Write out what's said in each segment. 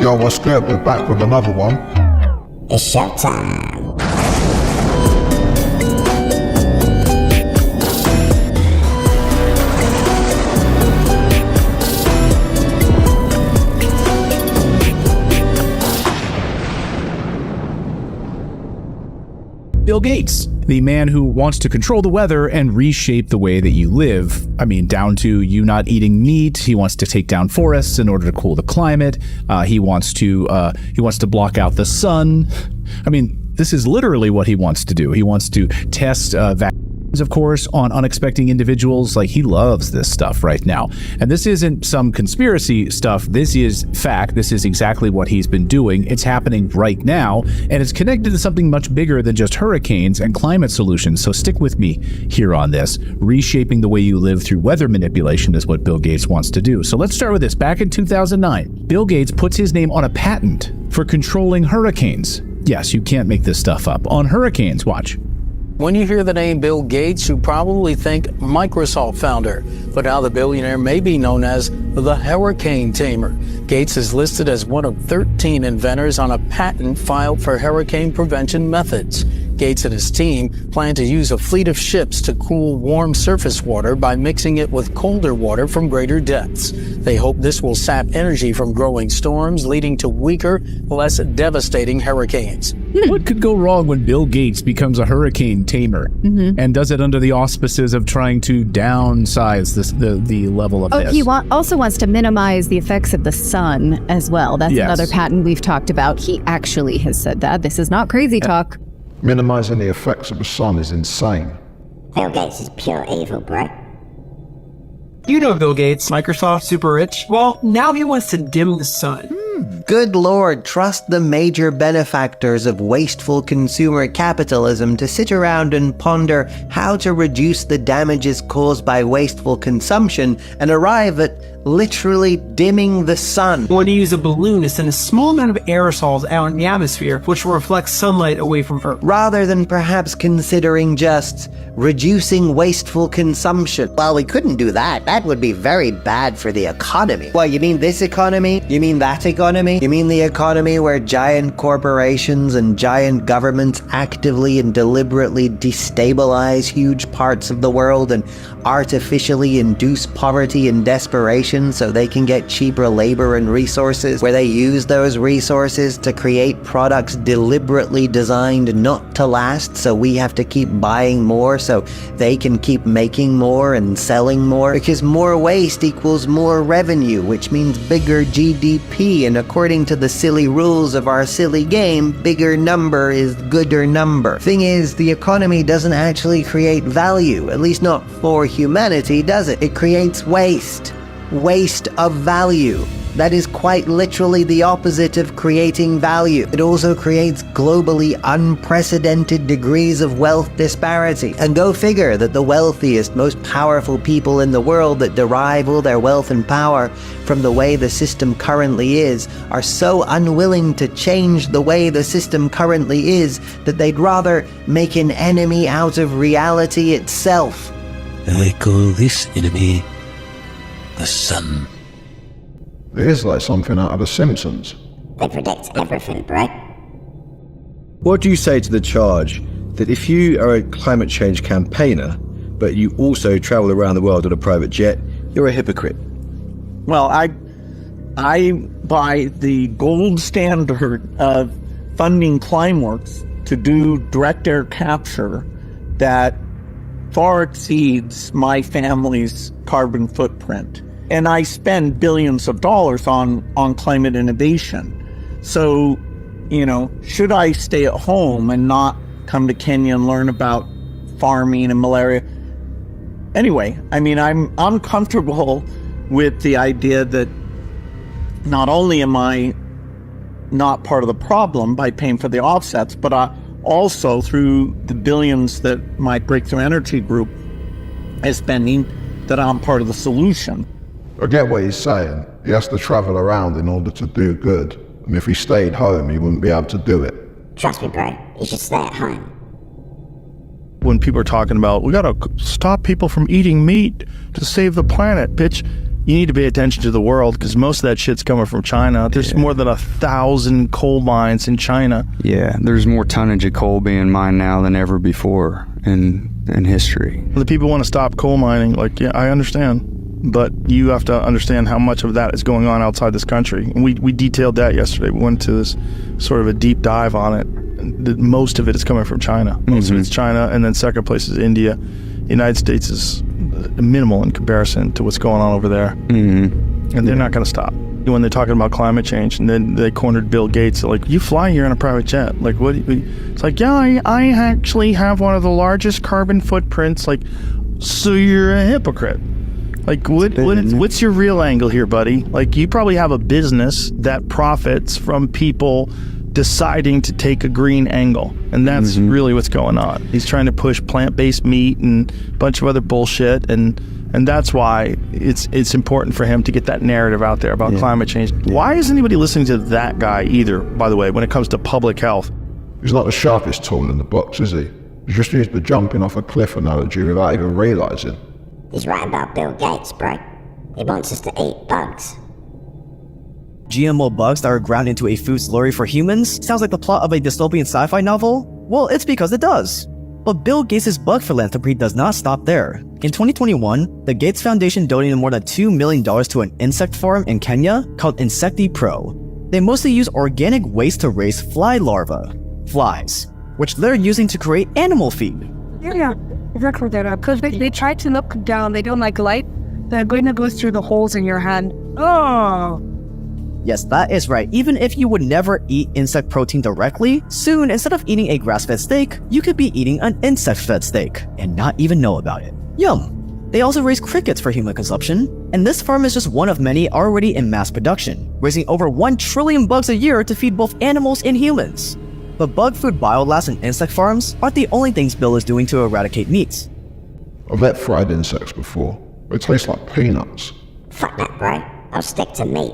Yo, what's good? We're back with another one. It's showtime. Bill Gates, the man who wants to control the weather and reshape the way that you live. I mean, down to you not eating meat. He wants to take down forests in order to cool the climate. He wants to block out the sun. I mean, this is literally what he wants to do. He wants to test vaccines, of course, on unexpected individuals. Like, he loves this stuff right now. And this isn't some conspiracy stuff. This is fact. This is exactly what he's been doing. It's happening right now, and it's connected to something much bigger than just hurricanes and climate solutions. So stick with me here on this. Reshaping the way you live through weather manipulation is what Bill Gates wants to do. So let's start with this. Back in 2009, Bill Gates puts his name on a patent for controlling hurricanes. Yes, you can't make this stuff up. On hurricanes, watch. When you hear the name Bill Gates, you probably think Microsoft founder, but now the billionaire may be known as the hurricane tamer. Gates is listed as one of 13 inventors on a patent filed for hurricane prevention methods. Gates and his team plan to use a fleet of ships to cool warm surface water by mixing it with colder water from greater depths. They hope this will sap energy from growing storms, leading to weaker, less devastating hurricanes. What could go wrong when Bill Gates becomes a hurricane tamer and does it under the auspices of trying to downsize the level of this? He also wants to minimize the effects of the sun as well. That's another patent we've talked about. He actually has said that. This is not crazy talk. Minimizing the effects of the sun is insane. Bill Gates is pure evil, bro. You know Bill Gates, Microsoft, super rich. Well, now he wants to dim the sun. Good Lord, trust the major benefactors of wasteful consumer capitalism to sit around and ponder how to reduce the damages caused by wasteful consumption and arrive at literally dimming the sun. When you use a balloon to send a small amount of aerosols out in the atmosphere, which will reflect sunlight away from Earth. Rather than perhaps considering just reducing wasteful consumption. Well, we couldn't do that. That would be very bad for the economy. Well, you mean this economy? You mean that economy? You mean the economy where giant corporations and giant governments actively and deliberately destabilize huge parts of the world and artificially induce poverty and desperation so they can get cheaper labor and resources, where they use those resources to create products deliberately designed not to last, so we have to keep buying more so they can keep making more and selling more, because more waste equals more revenue, which means bigger GDP, and according to the silly rules of our silly game, bigger number is gooder number. Thing is, the economy doesn't actually create value, at least not for humanity, does it? It creates waste. Waste of value. That is quite literally the opposite of creating value. It also creates globally unprecedented degrees of wealth disparity. And go figure that the wealthiest, most powerful people in the world that derive all their wealth and power from the way the system currently is are so unwilling to change the way the system currently is that they'd rather make an enemy out of reality itself. I call this enemy the sun. It is like something out of The Simpsons. They predict everything, bro. What do you say to the charge that if you are a climate change campaigner, but you also travel around the world on a private jet, you're a hypocrite? Well, I buy the gold standard of funding Climeworks to do direct air capture that far exceeds my family's carbon footprint. And I spend billions of dollars on climate innovation. So, should I stay at home and not come to Kenya and learn about farming and malaria? Anyway, I mean, I'm comfortable with the idea that not only am I not part of the problem by paying for the offsets, but also through the billions that my Breakthrough Energy group is spending, that I'm part of the solution. I get what he's saying. He has to travel around in order to do good. And if he stayed home, he wouldn't be able to do it. Trust me, bro. You should stay at home. When people are talking about, we gotta stop people from eating meat to save the planet, bitch. you need to pay attention to the world because most of that shit's coming from China. There's more than 1,000 coal mines in China. Yeah, there's more tonnage of coal being mined now than ever before in history. The people want to stop coal mining. Like, yeah, I understand. But you have to understand how much of that is going on outside this country. And we detailed that yesterday. We went to this sort of a deep dive on it. Most of it is coming from China. Most of it's China, and then second place is India. The United States is minimal in comparison to what's going on over there. And they're not going to stop. When they're talking about climate change, and then they cornered Bill Gates, they're like, you fly here in a private jet. Like, what? It's like, yeah, I actually have one of the largest carbon footprints. Like, so you're a hypocrite. Like, what's your real angle here, buddy? Like, you probably have a business that profits from people deciding to take a green angle, and that's really what's going on. He's trying to push plant-based meat and a bunch of other bullshit, and that's why it's important for him to get that narrative out there about climate change. Why isn't anybody listening to that guy either, by the way, when it comes to public health? He's not the sharpest tool in the box, is he? He just used the jumping off a cliff analogy without even realising. He's right about Bill Gates, bro. He wants us to eat bugs. GMO bugs that are ground into a food slurry for humans sounds like the plot of a dystopian sci-fi novel? Well, it's because it does. But Bill Gates' bug philanthropy does not stop there. In 2021, the Gates Foundation donated more than $2 million to an insect farm in Kenya called Insecti Pro. They mostly use organic waste to raise fly larvae, flies, which they're using to create animal feed. Yeah, exactly that. Because they try to look down, they don't like light. They're going to go through the holes in your hand. Oh! Yes, that is right. Even if you would never eat insect protein directly, soon, instead of eating a grass-fed steak, you could be eating an insect-fed steak and not even know about it. Yum! They also raise crickets for human consumption, and this farm is just one of many already in mass production, raising over 1 trillion bugs a year to feed both animals and humans. But bug food biolasts and insect farms aren't the only things Bill is doing to eradicate meats. I've had fried insects before. They taste like peanuts. Fuck that, bro. I'll stick to meat.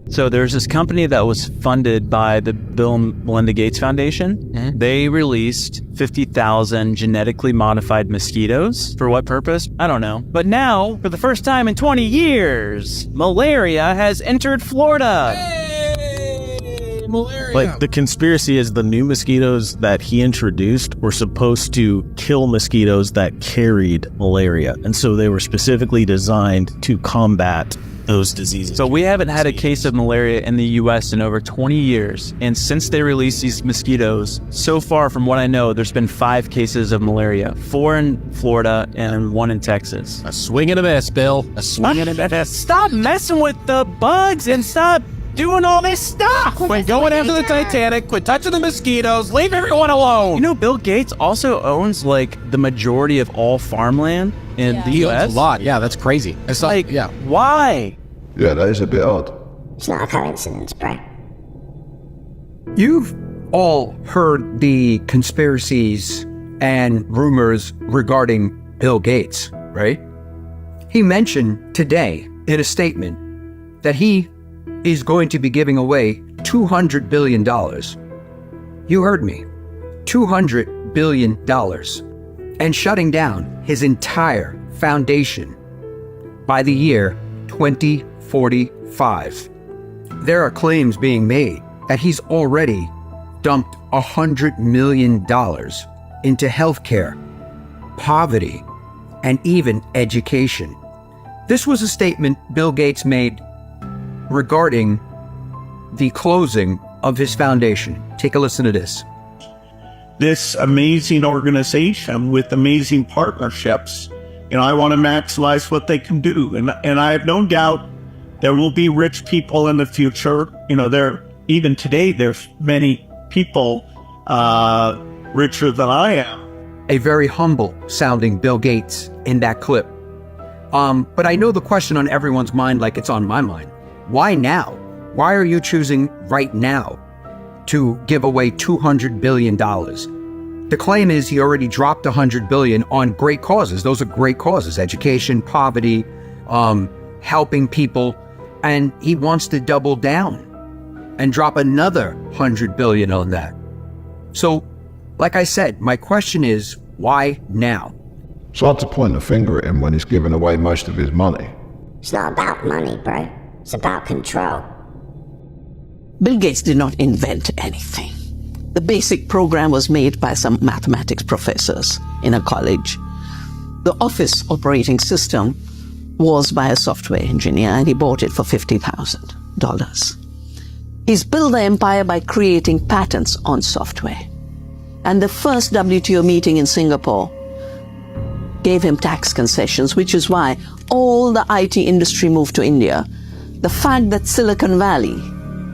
So there's this company that was funded by the Bill and Melinda Gates Foundation. They released 50,000 genetically modified mosquitoes. For what purpose? I don't know. But now, for the first time in 20 years, malaria has entered Florida. Hey, malaria. But the conspiracy is the new mosquitoes that he introduced were supposed to kill mosquitoes that carried malaria. And so they were specifically designed to combat those diseases. So we haven't had a case of malaria in the U.S. in over 20 years. And since they released these mosquitoes, so far from what I know, there's been 5 cases of malaria. 4 in Florida and 1 in Texas. A swing and a miss, Bill. A swing and a miss. Stop messing with the bugs and stop doing all this stuff. Quit going after the Titanic. Quit touching the mosquitoes. Leave everyone alone. You know, Bill Gates also owns like the majority of all farmland in the U.S. A lot. Yeah, that's crazy. It's like, why? Yeah, that is a bit odd. It's not a coincidence, bro. You've all heard the conspiracies and rumors regarding Bill Gates, right? He mentioned today in a statement that he is going to be giving away $200 billion. You heard me. $200 billion. And shutting down his entire foundation by the year 2045. There are claims being made that he's already dumped $100 million into healthcare, poverty, and even education. This was a statement Bill Gates made regarding the closing of his foundation. Take a listen to this. This amazing organization with amazing partnerships, I want to maximize what they can do. And I have no doubt there will be rich people in the future. Even today, there's many people richer than I am. A very humble sounding Bill Gates in that clip. But I know the question on everyone's mind, like it's on my mind. Why now? Why are you choosing right now to give away $200 billion? The claim is he already dropped $100 billion on great causes. Those are great causes: education, poverty, helping people. And he wants to double down and drop another $100 billion on that. So, like I said, my question is, why now? It's hard to point a finger at him when he's giving away most of his money. It's not about money, bro. It's about control. Bill Gates did not invent anything. The basic program was made by some mathematics professors in a college. The Office operating system was by a software engineer, and he bought it for $50,000. He's built the empire by creating patents on software. And the first WTO meeting in Singapore gave him tax concessions, which is why all the IT industry moved to India. The fact that Silicon Valley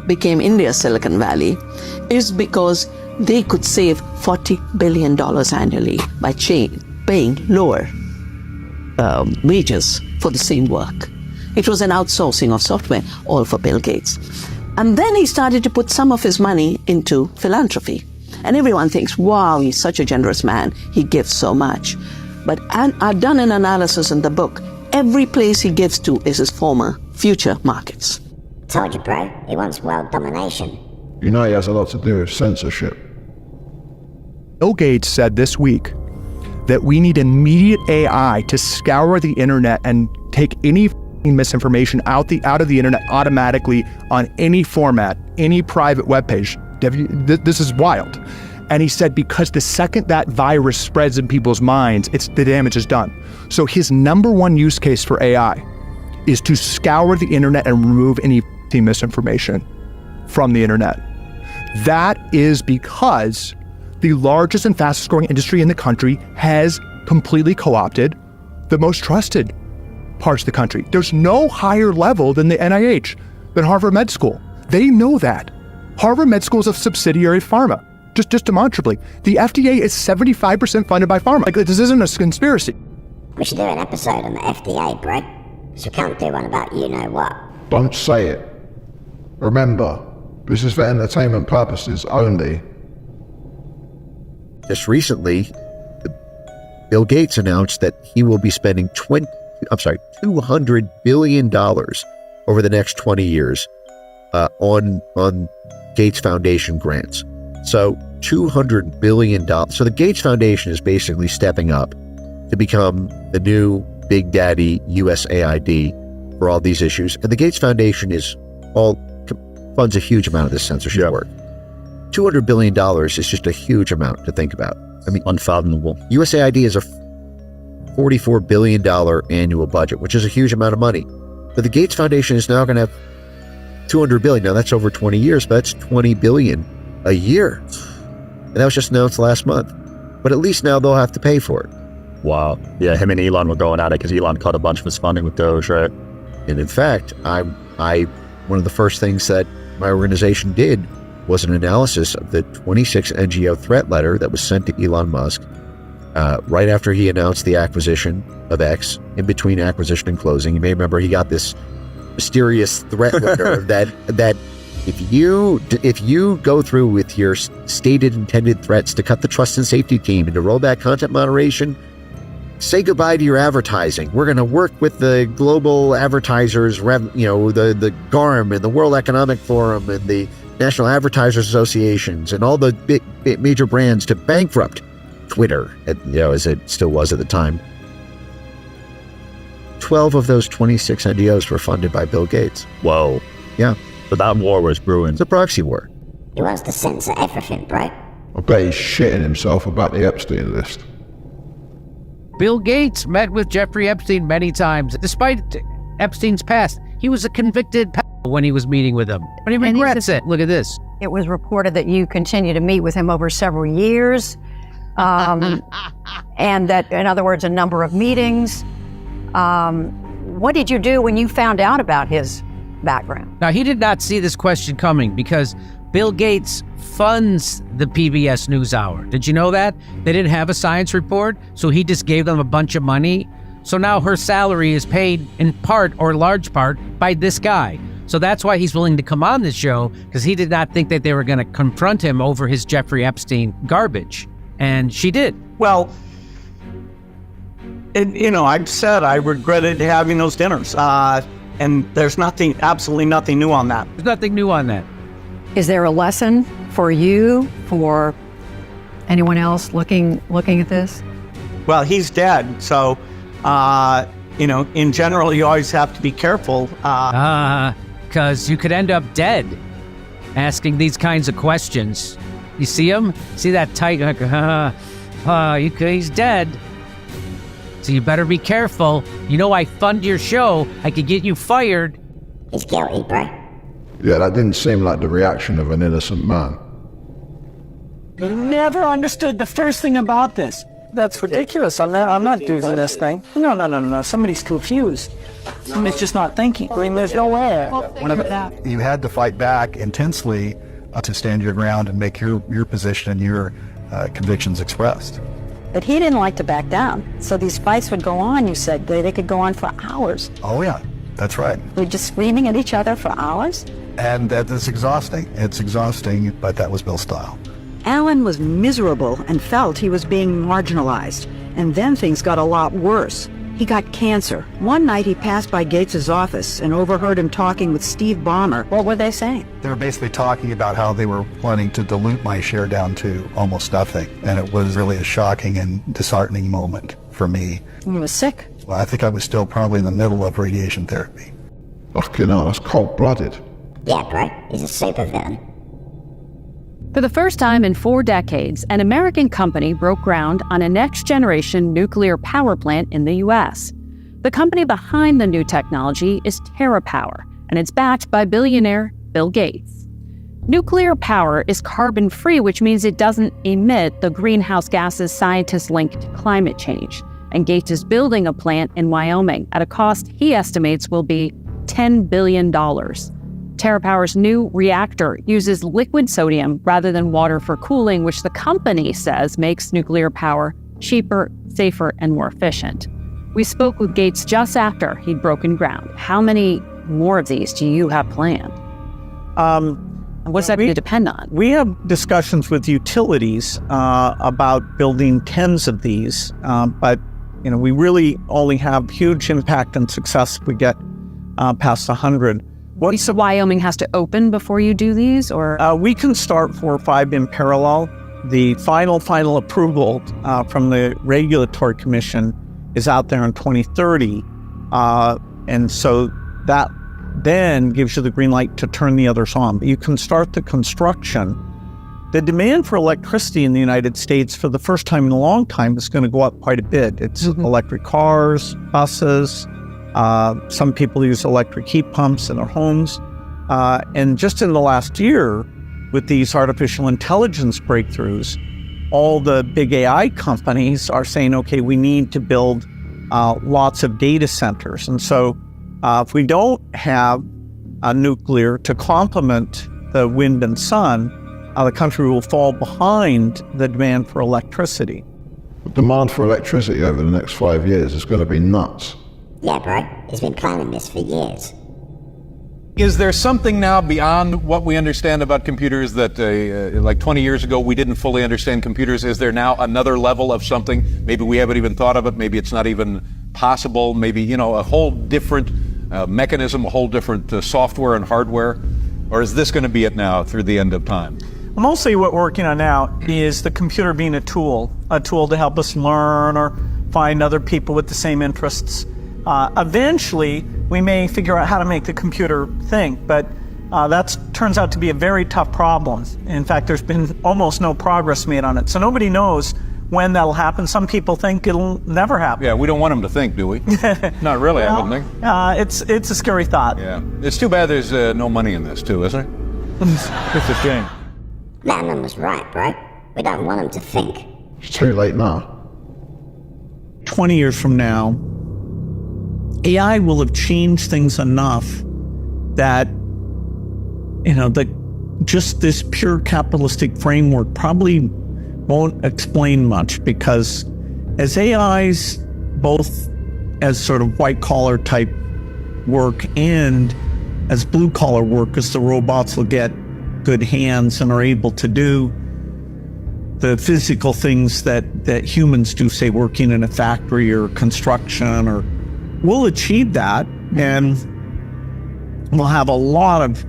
became India's Silicon Valley is because they could save $40 billion annually by paying lower wages for the same work. It was an outsourcing of software, all for Bill Gates. And then he started to put some of his money into philanthropy. And everyone thinks, wow, he's such a generous man. He gives so much. But I've done an analysis in the book. Every place he gives to is his former future markets. Told you, bro. He wants world domination. You know he has a lot to do with censorship. Bill Gates said this week that we need immediate AI to scour the internet and take any misinformation out of the internet automatically on any format, any private webpage. This is wild. And he said because the second that virus spreads in people's minds, the damage is done. So his number one use case for AI is to scour the internet and remove any misinformation from the internet. That is because the largest and fastest growing industry in the country has completely co-opted the most trusted parts of the country. There's no higher level than the NIH, than Harvard Med School. They know that. Harvard Med School is a subsidiary of pharma, just demonstrably. The FDA is 75% funded by pharma. Like, this isn't a conspiracy. We should do an episode on the FDA, bro. So we can't do one about you-know-what. Don't say it. Remember, this is for entertainment purposes only. Just recently, Bill Gates announced that he will be spending $200 billion over the next 20 years on Gates Foundation grants. So $200 billion. So the Gates Foundation is basically stepping up to become the new Big Daddy USAID for all these issues. And the Gates Foundation funds a huge amount of this censorship work. $200 billion is just a huge amount to think about. I mean, unfathomable. USAID is a $44 billion annual budget, which is a huge amount of money. But the Gates Foundation is now going to have $200 billion. Now that's over 20 years, but that's $20 billion a year. And that was just announced last month. But at least now they'll have to pay for it. Wow. Yeah, him and Elon were going at it because Elon cut a bunch of his funding with Doge, right? And in fact, one of the first things that my organization did was an analysis of the 26 NGO threat letter that was sent to Elon Musk right after he announced the acquisition of X, in between acquisition and closing. You may remember he got this mysterious threat letter that if you go through with your stated intended threats to cut the trust and safety team and to roll back content moderation, say goodbye to your advertising. We're going to work with the global advertisers, the GARM and the World Economic Forum and the National Advertisers Associations and all the big major brands to bankrupt Twitter, as it still was at the time. 12 of those 26 NGOs were funded by Bill Gates. Whoa. Yeah. But that war was brewing. It's a proxy war. He wants to censor everything, bro. I bet he's shitting himself about the Epstein list. Bill Gates met with Jeffrey Epstein many times. Despite Epstein's past, he was a convicted when he was meeting with him. But he regrets it. Look at this. It was reported that you continue to meet with him over several years. And that, in other words, a number of meetings. What did you do when you found out about his background? Now, he did not see this question coming because Bill Gates funds the PBS NewsHour. Did you know that? They didn't have a science report, so he just gave them a bunch of money. So now her salary is paid in part or large part by this guy. So that's why he's willing to come on this show, because he did not think that they were going to confront him over his Jeffrey Epstein garbage. And she did. Well, I've said I regretted having those dinners. And there's absolutely nothing new on that. There's nothing new on that. Is there a lesson for you, for anyone else looking at this? Well, he's dead, so in general, you always have to be careful. Because you could end up dead asking these kinds of questions. You see him? See that tight? He's dead. So you better be careful. I fund your show. I could get you fired. He's guilty, bro. Yeah, that didn't seem like the reaction of an innocent man. Never understood the first thing about this. That's ridiculous. I'm not doing this thing. No. Somebody's confused. Somebody's just not thinking. I mean, there's no way. You had to fight back intensely to stand your ground and make your position and your convictions expressed. But he didn't like to back down. So these fights would go on, you said. They could go on for hours. Oh, yeah, that's right. We're just screaming at each other for hours? And that is exhausting. It's exhausting, but that was Bill's style. Alan was miserable and felt he was being marginalized. And then things got a lot worse. He got cancer. One night he passed by Gates's office and overheard him talking with Steve Ballmer. What were they saying? They were basically talking about how they were planning to dilute my share down to almost nothing. And it was really a shocking and disheartening moment for me. You were sick? Well, I think I was still probably in the middle of radiation therapy. Fucking hell, that's cold-blooded. Yeah, bro. He's a supervillain. For the first time in 4 decades, an American company broke ground on a next-generation nuclear power plant in the U.S. The company behind the new technology is TerraPower, and it's backed by billionaire Bill Gates. Nuclear power is carbon-free, which means it doesn't emit the greenhouse gases scientists link to climate change. And Gates is building a plant in Wyoming at a cost he estimates will be $10 billion. TerraPower's new reactor uses liquid sodium rather than water for cooling, which the company says makes nuclear power cheaper, safer, and more efficient. We spoke with Gates just after he'd broken ground. How many more of these do you have planned? What's that going to depend on? We have discussions with utilities about building 10s of these, but we really only have huge impact and success if we get past 100. So Wyoming has to open before you do these, or? We can start 4 or 5 in parallel. The final approval from the Regulatory Commission is out there in 2030. And so that then gives you the green light to turn the others on. But you can start the construction. The demand for electricity in the United States for the first time in a long time is going to go up quite a bit. It's electric cars, buses. Some people use electric heat pumps in their homes. And just in the last year, with these artificial intelligence breakthroughs, all the big AI companies are saying, okay, we need to build lots of data centers. And so if we don't have nuclear to complement the wind and sun, the country will fall behind the demand for electricity. The demand for electricity over the next 5 years is going to be nuts. Yeah, bro. He's been planning this for years. Is there something now beyond what we understand about computers that, like 20 years ago, we didn't fully understand computers? Is there now another level of something? Maybe we haven't even thought of it. Maybe it's not even possible. Maybe, a whole different mechanism, a whole different software and hardware? Or is this going to be it now through the end of time? Mostly what we're working on now is the computer being a tool to help us learn or find other people with the same interests. Eventually, we may figure out how to make the computer think, but that turns out to be a very tough problem. In fact, there's been almost no progress made on it. So nobody knows when that'll happen. Some people think it'll never happen. Yeah, we don't want them to think, do we? Not really, I wouldn't think. It's a scary thought. Yeah. It's too bad there's no money in this, too, isn't it? It's a shame. Letterman was right, bro. We don't want them to think. It's too late now. 20 years from now, AI will have changed things enough that, just this pure capitalistic framework probably won't explain much, because as AIs, both as sort of white-collar type work and as blue-collar work, as the robots will get good hands and are able to do the physical things that humans do, say working in a factory or construction, or we'll achieve that, and we'll have a lot of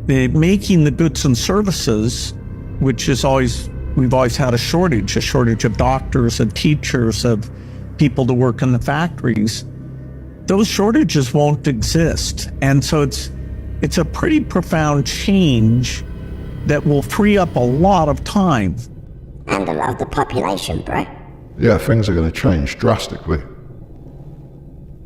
making the goods and services, which is we've always had a shortage of doctors, of teachers, of people to work in the factories. those shortages won't exist. And so it's a pretty profound change that will free up a lot of time. And a lot of the population, bro. Yeah, things are going to change drastically.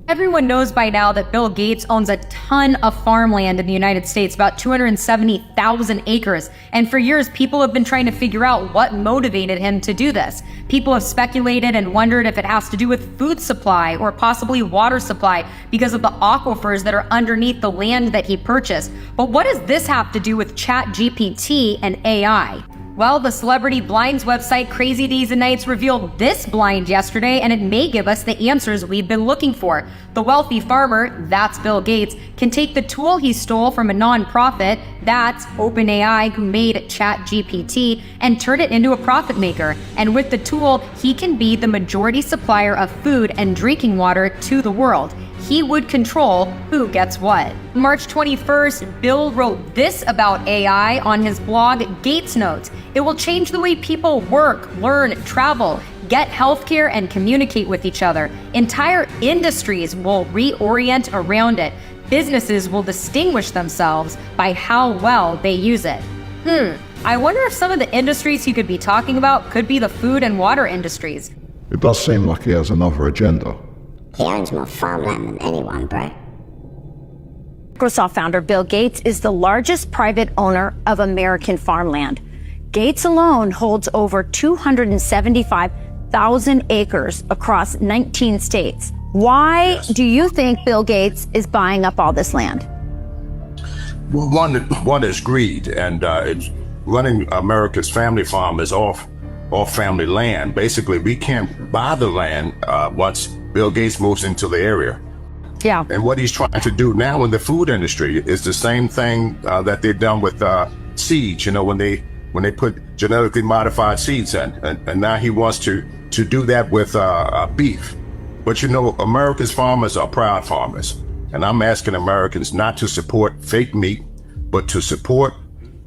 Everyone knows by now that Bill Gates owns a ton of farmland in the United States, about 270,000 acres. And for years, people have been trying to figure out what motivated him to do this. People have speculated and wondered if it has to do with food supply or possibly water supply because of the aquifers that are underneath the land that he purchased. But what does this have to do with ChatGPT and AI? Well, the celebrity blinds website Crazy Days and Nights revealed this blind yesterday, and it may give us the answers we've been looking for. The wealthy farmer, that's Bill Gates, can take the tool he stole from a nonprofit, that's OpenAI, who made ChatGPT, and turn it into a profit maker. And with the tool, he can be the majority supplier of food and drinking water to the world. He would control who gets what. March 21st, Bill wrote this about AI on his blog, Gates Notes. It will change the way people work, learn, travel, get healthcare, and communicate with each other. Entire industries will reorient around it. Businesses will distinguish themselves by how well they use it. I wonder if some of the industries he could be talking about could be the food and water industries. It does seem like he has another agenda. He owns more farmland than anyone, bro. Microsoft founder Bill Gates is the largest private owner of American farmland. Gates alone holds over 275,000 acres across 19 states. Why do you think Bill Gates is buying up all this land? Well, one is greed, and it's running America's family farm is off family land. Basically, we can't buy the land once Bill Gates moves into the area. Yeah. And what he's trying to do now in the food industry is the same thing that they've done with seeds. You know, when they put genetically modified seeds in, and now he wants to do that with beef. But you know, America's farmers are proud farmers, and I'm asking Americans not to support fake meat, but to support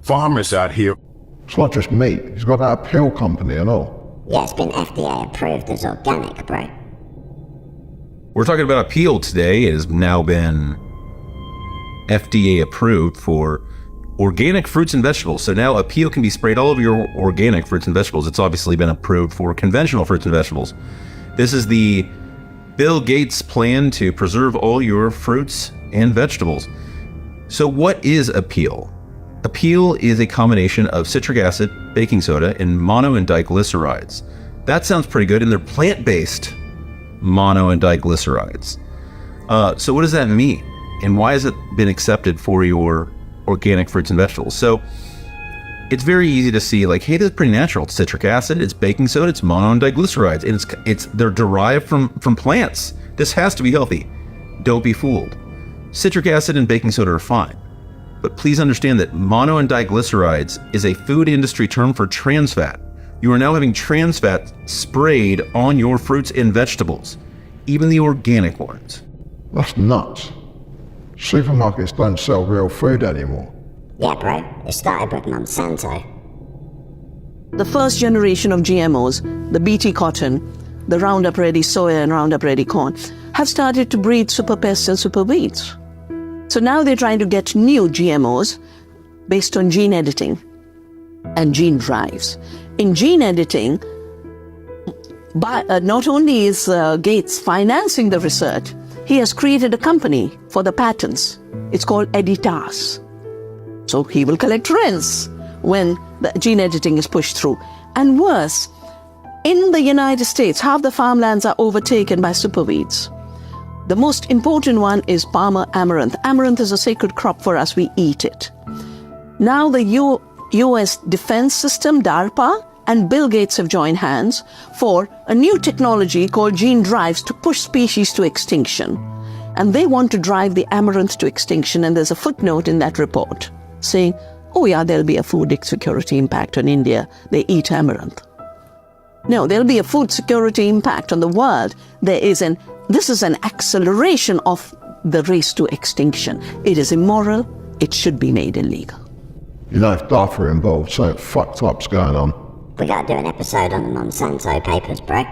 farmers out here. It's not just meat. He's got that pill company and all. Yeah, it's been FDA approved as organic, bro. We're talking about a peel today. It has now been FDA approved for organic fruits and vegetables. So now a peel can be sprayed all over your organic fruits and vegetables. It's obviously been approved for conventional fruits and vegetables. This is the Bill Gates plan to preserve all your fruits and vegetables. So what is a peel? A peel is a combination of citric acid, baking soda, and mono and diglycerides. That sounds pretty good, and they're plant-based mono and diglycerides. So what does that mean? And why has it been accepted for your organic fruits and vegetables? So it's very easy to see, like, hey, this is pretty natural. It's citric acid, it's baking soda, it's mono and diglycerides, and they're derived from plants. This has to be healthy. Don't be fooled. Citric acid and baking soda are fine. But please understand that mono and diglycerides is a food industry term for trans fat. You are now having trans fat sprayed on your fruits and vegetables, even the organic ones. That's nuts. Supermarkets don't sell real food anymore. Yeah, bro. It started with Monsanto. The first generation of GMOs, the BT cotton, the Roundup Ready soya and Roundup Ready corn, have started to breed super pests and super weeds. So now they're trying to get new GMOs based on gene editing and gene drives. In gene editing, not only is Gates financing the research, he has created a company for the patents. It's called Editas. So he will collect rents when the gene editing is pushed through. And worse, in the United States, half the farmlands are overtaken by superweeds. The most important one is Palmer amaranth. Amaranth is a sacred crop for us. We eat it. Now the U.S. defense system, DARPA, and Bill Gates have joined hands for a new technology called gene drives to push species to extinction. And they want to drive the amaranth to extinction. And there's a footnote in that report saying, oh yeah, there'll be a food security impact on India. They eat amaranth. No, there'll be a food security impact on the world. This is an acceleration of the race to extinction. It is immoral. It should be made illegal. You know, if DARPA are involved, something fucked up's going on. We gotta do an episode on the Monsanto papers, bro.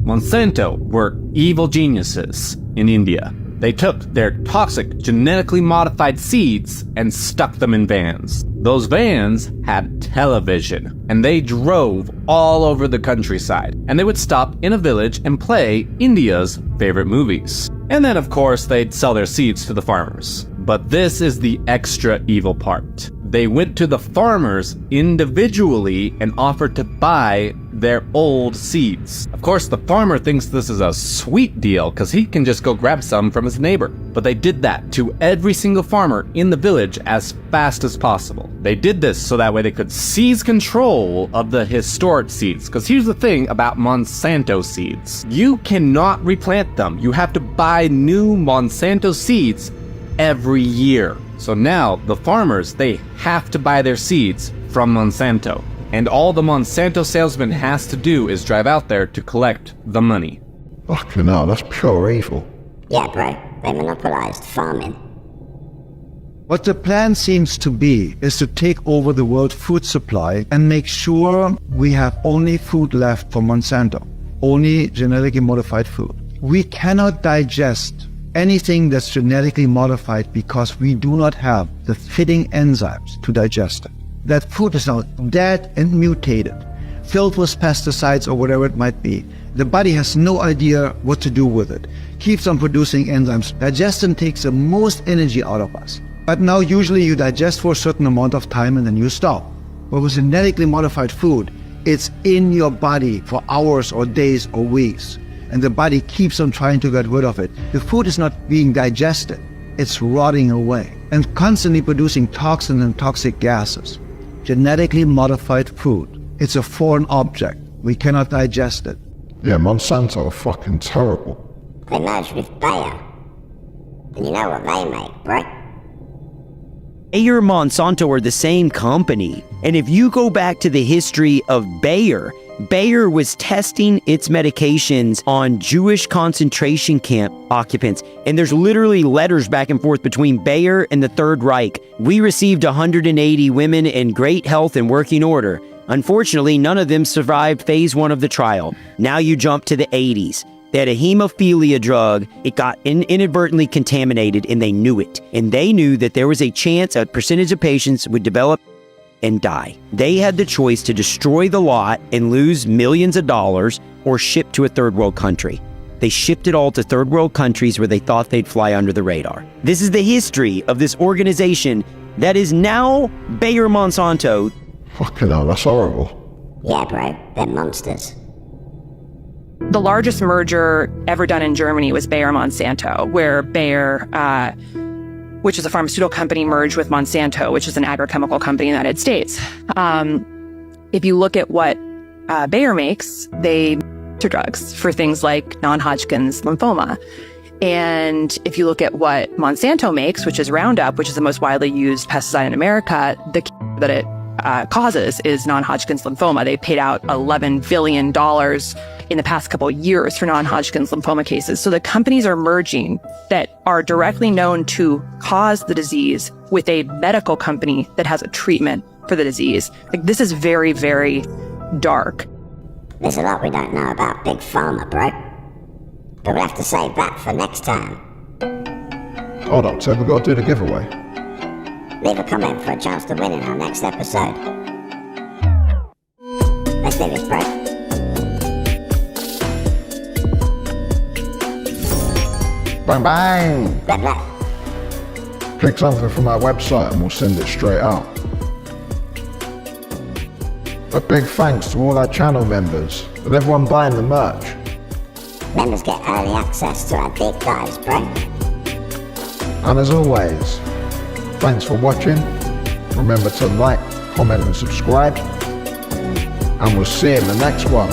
Monsanto were evil geniuses in India. They took their toxic, genetically modified seeds and stuck them in vans. Those vans had television, and they drove all over the countryside. And they would stop in a village and play India's favorite movies. And then, of course, they'd sell their seeds to the farmers. But this is the extra evil part. They went to the farmers individually and offered to buy their old seeds. Of course, the farmer thinks this is a sweet deal because he can just go grab some from his neighbor. But they did that to every single farmer in the village as fast as possible. They did this so that way they could seize control of the historic seeds. Because here's the thing about Monsanto seeds. You cannot replant them. You have to buy new Monsanto seeds every year. So now the farmers, they have to buy their seeds from Monsanto. And all the Monsanto salesman has to do is drive out there to collect the money. Fucking hell, that's pure evil. Yeah, bro. They monopolized farming. What the plan seems to be is to take over the world food supply and make sure we have only food left for Monsanto. Only genetically modified food. We cannot digest anything that's genetically modified because we do not have the fitting enzymes to digest it. That food is now dead and mutated, filled with pesticides or whatever it might be. The body has no idea what to do with it. Keeps on producing enzymes. Digestion takes the most energy out of us. But now usually you digest for a certain amount of time and then you stop. But with genetically modified food, it's in your body for hours or days or weeks. And the body keeps on trying to get rid of it. The food is not being digested. It's rotting away and constantly producing toxins and toxic gases. Genetically modified food. It's a foreign object. We cannot digest it. Yeah, Monsanto are fucking terrible. They merged with Bayer. And you know what they make, bro? Bayer and Monsanto are the same company. And if you go back to the history of Bayer, Bayer was testing its medications on Jewish concentration camp occupants. And there's literally letters back and forth between Bayer and the Third Reich. We received 180 women in great health and working order. Unfortunately, none of them survived phase 1 of the trial. Now you jump to the 80s. They had a hemophilia drug. It got inadvertently contaminated and they knew it. And they knew that there was a chance a percentage of patients would develop and die. They had the choice to destroy the lot and lose millions of dollars or ship to a third world country. They shipped it all to third world countries where they thought they'd fly under the radar. This is the history of this organization that is now Bayer Monsanto. Fucking hell, that's horrible. Yeah, bro. They're monsters. The largest merger ever done in Germany was Bayer-Monsanto, where Bayer, which is a pharmaceutical company, merged with Monsanto, which is an agrochemical company in the United States. If you look at what Bayer makes, they do drugs for things like non-Hodgkin's lymphoma. And if you look at what Monsanto makes, which is Roundup, which is the most widely used pesticide in America, the that it causes is non-Hodgkin's lymphoma. They paid out $11 billion in the past couple of years for non-Hodgkin's lymphoma cases. So the companies are merging that are directly known to cause the disease with a medical company that has a treatment for the disease. Like, this is very, very dark. There's a lot we don't know about Big Pharma, bro. But we'll have to save that for next time. Hold on, so we've got to do the giveaway. Leave a comment for a chance to win in our next episode. Let's do this, bro. Bang bang! Blah blah. Click something from our website and we'll send it straight out. A big thanks to all our channel members and everyone buying the merch. Members get early access to our deep dives, bro. And as always, thanks for watching. Remember to like, comment and subscribe. And we'll see you in the next one.